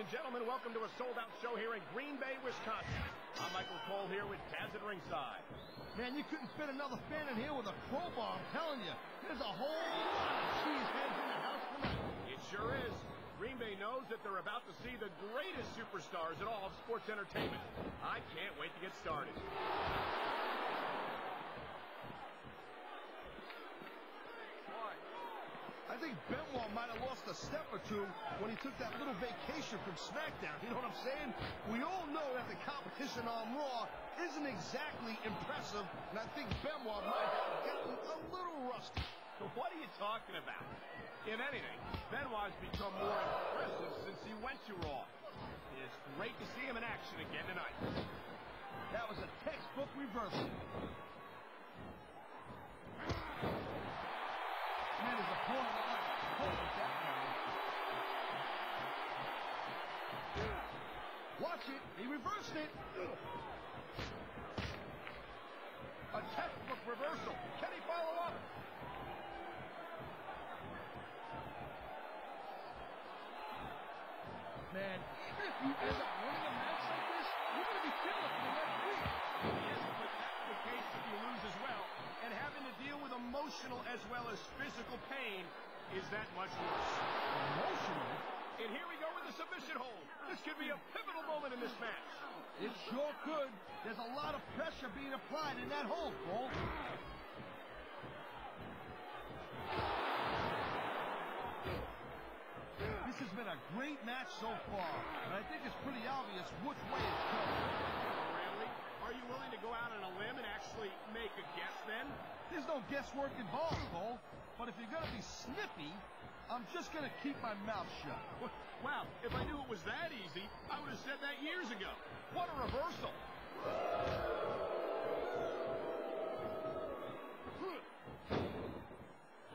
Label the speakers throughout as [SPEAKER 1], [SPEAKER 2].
[SPEAKER 1] and gentlemen, welcome to a sold-out show here in Green Bay, Wisconsin. I'm Michael Cole here with Taz at ringside.
[SPEAKER 2] Man, you couldn't fit another fan in here with a crowbar, I'm telling you. There's a whole lot of cheeseheads in the house tonight.
[SPEAKER 1] It sure is. Green Bay knows that they're about to see the greatest superstars in all of sports entertainment. I can't wait to get started.
[SPEAKER 2] I think Benoit might have lost a step or two when he took that little vacation from SmackDown. You know what I'm saying? We all know that the competition on Raw isn't exactly impressive, and I think Benoit might have gotten a little rusty.
[SPEAKER 1] What are you talking about? If anything, Benoit's become more impressive since he went to Raw. It's great to see him in action again tonight.
[SPEAKER 2] That was a textbook reversal. Man, his opponent looked like a pole at that time. Watch it. He reversed it.
[SPEAKER 1] A textbook reversal. Can he follow up?
[SPEAKER 2] Man, even if you end up winning a match like this, you're going to be feeling it for the next week.
[SPEAKER 1] Yes, but that's the case if you lose as well. And having to deal with emotional as well as physical pain is that much worse.
[SPEAKER 2] Emotional?
[SPEAKER 1] And here we go with the submission hold. This could be a pivotal moment in this match.
[SPEAKER 2] It sure could. There's a lot of pressure being applied in that hold, Cole. This has been a great match so far, and I think it's pretty obvious which way it's going.
[SPEAKER 1] Really? Are you willing to go out on a limb and actually make a guess then?
[SPEAKER 2] There's no guesswork involved, Cole. But if you're going to be snippy, I'm just going to keep my mouth shut.
[SPEAKER 1] Wow, if I knew it was that easy, I would have said that years ago. What a reversal.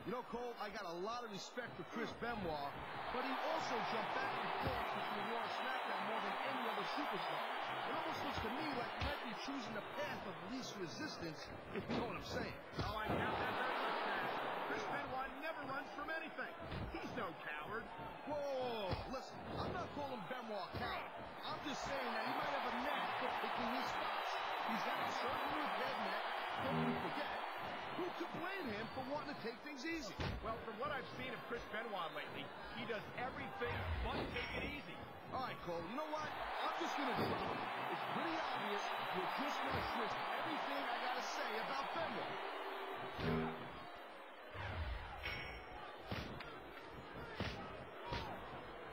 [SPEAKER 2] You know, Cole, I got a lot of respect for Chris Benoit, but he also jumped back and forth between Raw and SmackDown more than any other superstar. It almost looks to me like he might be choosing the path of least resistance, if you know what I'm saying.
[SPEAKER 1] Oh, I doubt that very much, Taz. Chris Benoit never runs from anything. He's no coward.
[SPEAKER 2] Whoa, listen, I'm not calling Benoit a coward. I'm just saying that he might have a knack for picking his spots. He's got a certain dead neck, don't we forget. Who could blame him for wanting to take things easy?
[SPEAKER 1] Well, from what I've seen of Chris Benoit lately, he does everything but take it easy.
[SPEAKER 2] All right, Cole, you know what? I'm just going to do it. It's pretty obvious you're just going to twist everything I got to say about Benoit.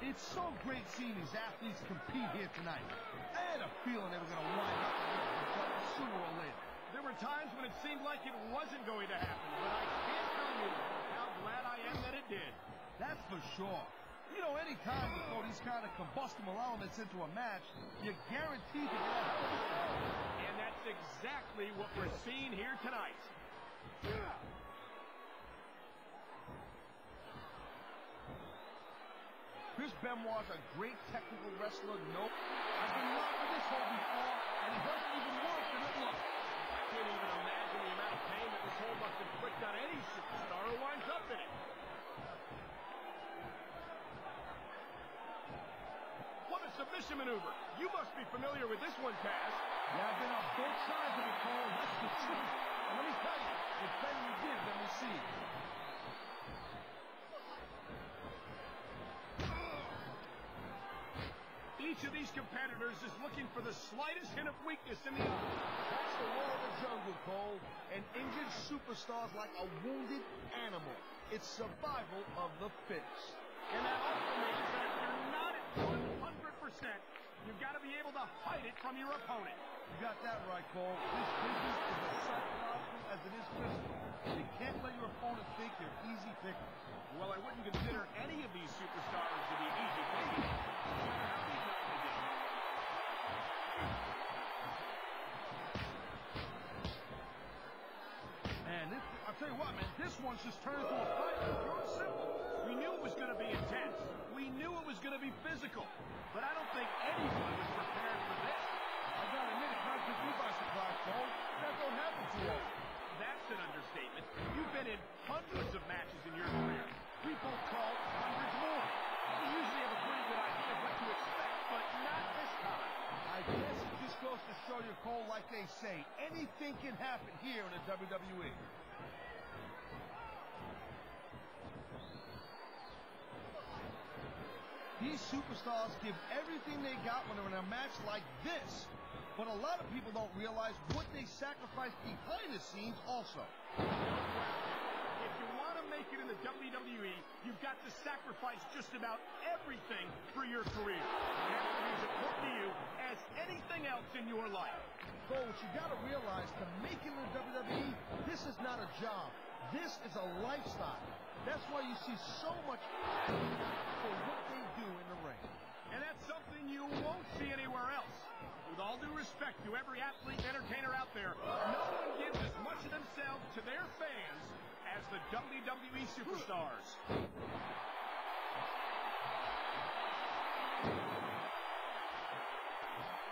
[SPEAKER 2] It's so great seeing these athletes compete here tonight. I had a feeling they were going to wind up sooner or later.
[SPEAKER 1] There were times when it seemed like it wasn't going to happen, but I can't tell you how glad I am that it did.
[SPEAKER 2] That's for sure. You know, any time you throw these kind of combustible elements into a match, you're guaranteed to get a hell of a show.
[SPEAKER 1] And that's exactly what we're seeing here tonight.
[SPEAKER 2] Chris Benoit's a great technical wrestler. Nope. I've been locked with this hold before, and it hurts even worse than it looks.
[SPEAKER 1] I can't even imagine the amount of pain that this hold must inflict on any superstar who winds up in it. What a submission maneuver. You must be familiar with this one, Taz.
[SPEAKER 2] Yeah, I've been on both sides of the Cole. That's the truth. And let me tell you, it's better you give than receive.
[SPEAKER 1] Each of these competitors is looking for the slightest hint of weakness in the other.
[SPEAKER 2] That's the law of the jungle, Cole. And injured superstars like a wounded animal. It's survival of the fittest.
[SPEAKER 1] And that also means that if you're not at 100%, you've got to be able to hide it from your opponent.
[SPEAKER 2] You got that right, Cole. This business is as psychological as it is physical. You can't let your opponent think you're easy pickings.
[SPEAKER 1] Well, I wouldn't consider any of these superstars to be easy pickings, no matter how many times they do.
[SPEAKER 2] Man, I'll tell you what, man, this one's just turned into a fight. Pure and simple.
[SPEAKER 1] We knew it was going to be intense. We knew it was going to be physical. But I don't think anyone was prepared for this.
[SPEAKER 2] I gotta admit, it kind of took me by surprise, Cole. That don't happen too often.
[SPEAKER 1] That's an understatement. You've been in hundreds of matches in your career. We both call hundreds more. We usually have a pretty good idea of what to expect.
[SPEAKER 2] they say, anything can happen here in the WWE. These superstars give everything they got when they're in a match like this. But a lot of people don't realize what they sacrifice behind the scenes also.
[SPEAKER 1] If you want to make it in the WWE, you've got to sacrifice just about everything for your career. And that is as important to you as anything else in your life.
[SPEAKER 2] So what you got to realize, to make it in the WWE, this is not a job. This is a lifestyle. That's why you see so much for what they do in the ring.
[SPEAKER 1] And that's something you won't see anywhere else. With all due respect to every athlete and entertainer out there, no one gives as much of themselves to their fans as the WWE superstars.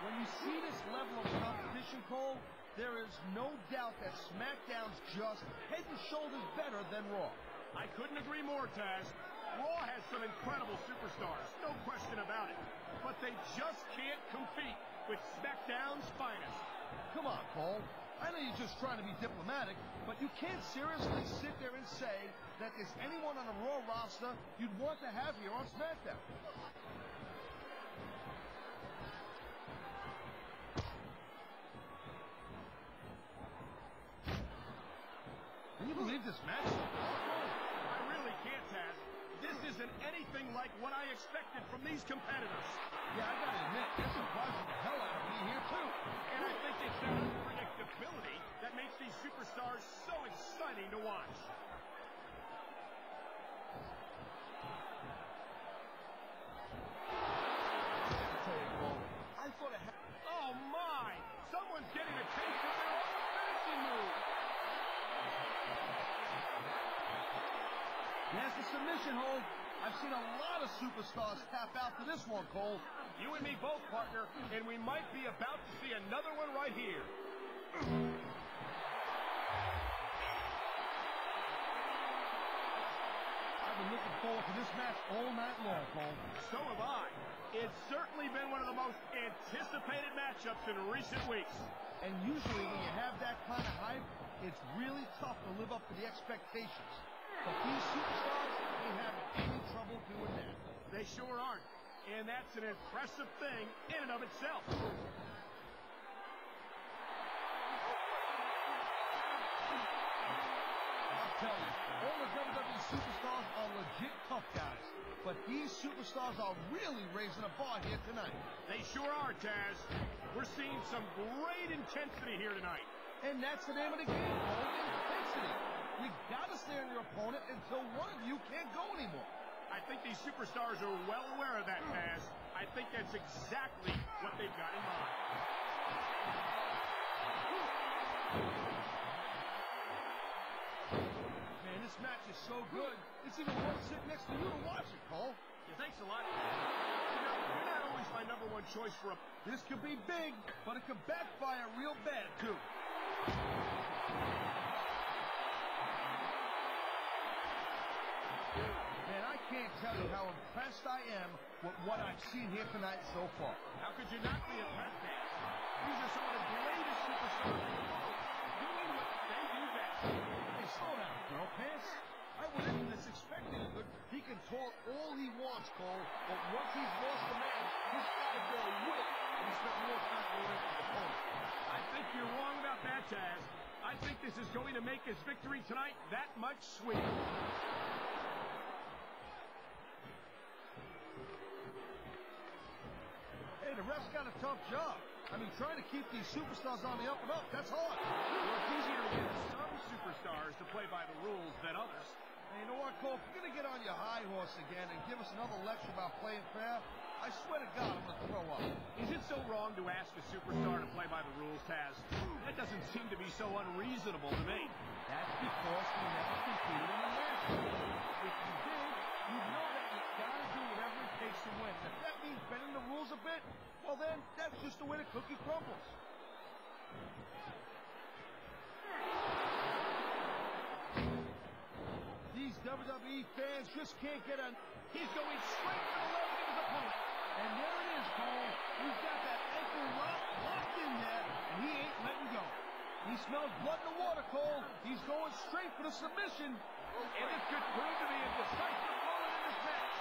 [SPEAKER 2] When you see this level of competition, Cole, there is no doubt that SmackDown's just head and shoulders better than Raw.
[SPEAKER 1] I couldn't agree more, Taz. Raw has some incredible superstars, no question about it. But they just can't compete with SmackDown's finest.
[SPEAKER 2] Come on, Cole. I know you're just trying to be diplomatic, but you can't seriously sit there and say that there's anyone on the Raw roster you'd want to have here on SmackDown. Can you believe this match?
[SPEAKER 1] I really can't, Taz. This isn't anything like what I expected from these competitors.
[SPEAKER 2] Yeah, I gotta admit, this surprises the hell out of me here, too.
[SPEAKER 1] And I think it's that unpredictability that makes these superstars so exciting to watch.
[SPEAKER 2] I thought it had...
[SPEAKER 1] Oh, my! Someone's getting a taste of their own finishing move.
[SPEAKER 2] There's the submission hold. I've seen a lot of superstars tap out to this one, Cole.
[SPEAKER 1] You and me both, partner, and we might be about to see another one right here.
[SPEAKER 2] I've been looking forward to this match all night long, Cole.
[SPEAKER 1] So have I. It's certainly been one of the most anticipated matchups in recent weeks.
[SPEAKER 2] And usually when you have that kind of hype, it's really tough to live up to the expectations. But these superstars ain't having any trouble doing that.
[SPEAKER 1] They sure aren't. And that's an impressive thing in and of itself.
[SPEAKER 2] I'll tell you, all the WWE superstars are legit tough guys. But these superstars are really raising the bar here tonight.
[SPEAKER 1] They sure are, Taz. We're seeing some great intensity here tonight.
[SPEAKER 2] And that's the name of the game, Cole. Intensity. You gotta stay on your opponent until one of you can't go anymore.
[SPEAKER 1] I think these superstars are well aware of that, Taz. I think that's exactly what they've got in mind.
[SPEAKER 2] Man, this match is so good, it's even worth sitting next to you to watch it, Cole.
[SPEAKER 1] Yeah, thanks a lot. You know, you're not always my number one choice for a...
[SPEAKER 2] This could be big, but it could backfire real bad, too. Man, I can't tell you how impressed I am with what I've seen here tonight so far.
[SPEAKER 1] How could you not be impressed, Taz? These are some of the greatest superstars in the world, doing what they do best.
[SPEAKER 2] Hey, slow down, girl pants. I went into this expecting good. He can talk all he wants, Cole, but once he's lost the man, he's got to go with it and spend more time with his opponent.
[SPEAKER 1] I think you're wrong about that, Taz. I think this is going to make his victory tonight that much sweeter.
[SPEAKER 2] Hey, the ref's got a tough job. I mean, trying to keep these superstars on the up and up, that's hard.
[SPEAKER 1] Well, it's easier to get some superstars to play by the rules than others.
[SPEAKER 2] Hey, you know what, Cole? If you're going to get on your high horse again and give us another lecture about playing fair, I swear to God, I'm going to throw up.
[SPEAKER 1] Is it so wrong to ask a superstar to play by the rules, Taz? That doesn't seem to be so unreasonable to me.
[SPEAKER 2] That's because we never competed in the match. If you did, you know that you got to do whatever it takes to win. If that means bending the rules a bit, well then, that's just the way the cookie crumbles. These WWE fans just can't get on.
[SPEAKER 1] He's going straight for the leg of his opponent.
[SPEAKER 2] And there it is, Cole. He's got that ankle locked in there, and he ain't letting go. He smells blood in the water, Cole. He's going straight for the submission.
[SPEAKER 1] And this could prove to be a decisive moment in this match.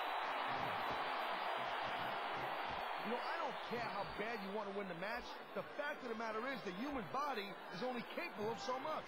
[SPEAKER 2] You know, I don't care how bad you want to win the match. The fact of the matter is the human body is only capable of so much.